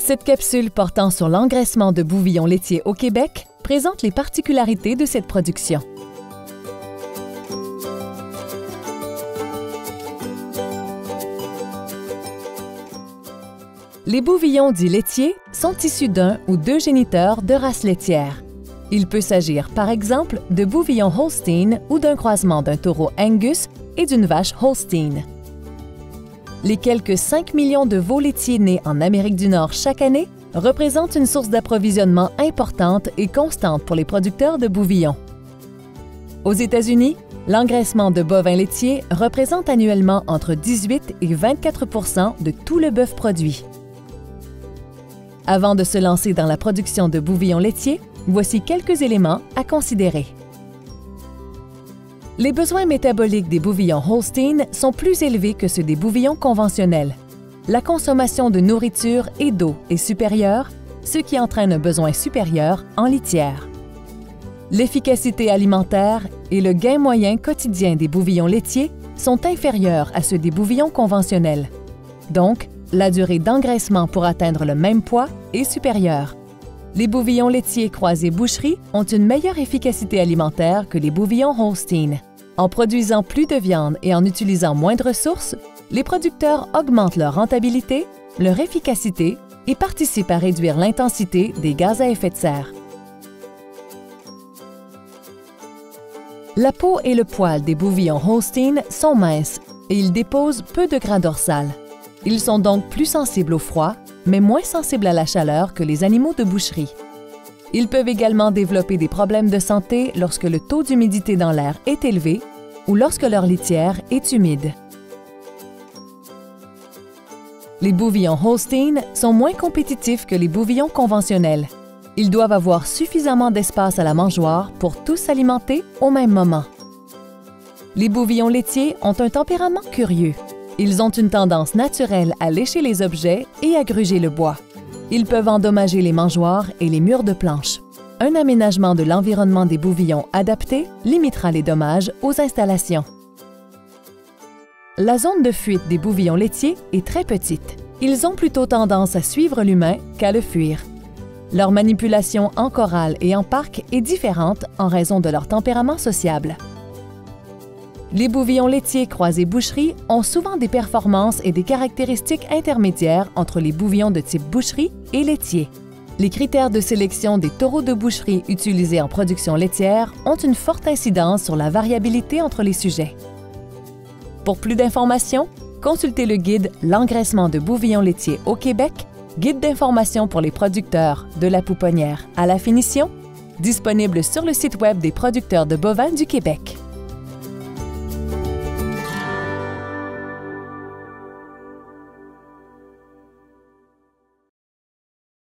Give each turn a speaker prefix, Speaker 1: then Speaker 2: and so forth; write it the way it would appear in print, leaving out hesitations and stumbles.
Speaker 1: Cette capsule portant sur l'engraissement de bouvillons laitiers au Québec présente les particularités de cette production. Les bouvillons dits laitiers sont issus d'un ou deux géniteurs de race laitière. Il peut s'agir, par exemple, de bouvillons Holstein ou d'un croisement d'un taureau Angus et d'une vache Holstein. Les quelques 5 millions de veaux laitiers nés en Amérique du Nord chaque année représentent une source d'approvisionnement importante et constante pour les producteurs de bouvillons. Aux États-Unis, l'engraissement de bovins laitiers représente annuellement entre 18 et 24 % de tout le bœuf produit. Avant de se lancer dans la production de bouvillons laitiers, voici quelques éléments à considérer. Les besoins métaboliques des bouvillons Holstein sont plus élevés que ceux des bouvillons conventionnels. La consommation de nourriture et d'eau est supérieure, ce qui entraîne un besoin supérieur en litière. L'efficacité alimentaire et le gain moyen quotidien des bouvillons laitiers sont inférieurs à ceux des bouvillons conventionnels. Donc, la durée d'engraissement pour atteindre le même poids est supérieure. Les bouvillons laitiers croisés boucherie ont une meilleure efficacité alimentaire que les bouvillons Holstein. En produisant plus de viande et en utilisant moins de ressources, les producteurs augmentent leur rentabilité, leur efficacité et participent à réduire l'intensité des gaz à effet de serre. La peau et le poil des bouvillons Holstein sont minces et ils déposent peu de gras dorsal. Ils sont donc plus sensibles au froid, mais moins sensibles à la chaleur que les animaux de boucherie. Ils peuvent également développer des problèmes de santé lorsque le taux d'humidité dans l'air est élevé ou lorsque leur litière est humide. Les bouvillons Holstein sont moins compétitifs que les bouvillons conventionnels. Ils doivent avoir suffisamment d'espace à la mangeoire pour tous s'alimenter au même moment. Les bouvillons laitiers ont un tempérament curieux. Ils ont une tendance naturelle à lécher les objets et à gruger le bois. Ils peuvent endommager les mangeoires et les murs de planches. Un aménagement de l'environnement des bouvillons adapté limitera les dommages aux installations. La zone de fuite des bouvillons laitiers est très petite. Ils ont plutôt tendance à suivre l'humain qu'à le fuir. Leur manipulation en corral et en parc est différente en raison de leur tempérament sociable. Les bouvillons laitiers croisés boucherie ont souvent des performances et des caractéristiques intermédiaires entre les bouvillons de type boucherie et laitier. Les critères de sélection des taureaux de boucherie utilisés en production laitière ont une forte incidence sur la variabilité entre les sujets. Pour plus d'informations, consultez le guide « L'engraissement de bouvillons laitiers au Québec », guide d'information pour les producteurs de la pouponnière à la finition, disponible sur le site Web des producteurs de bovins du Québec.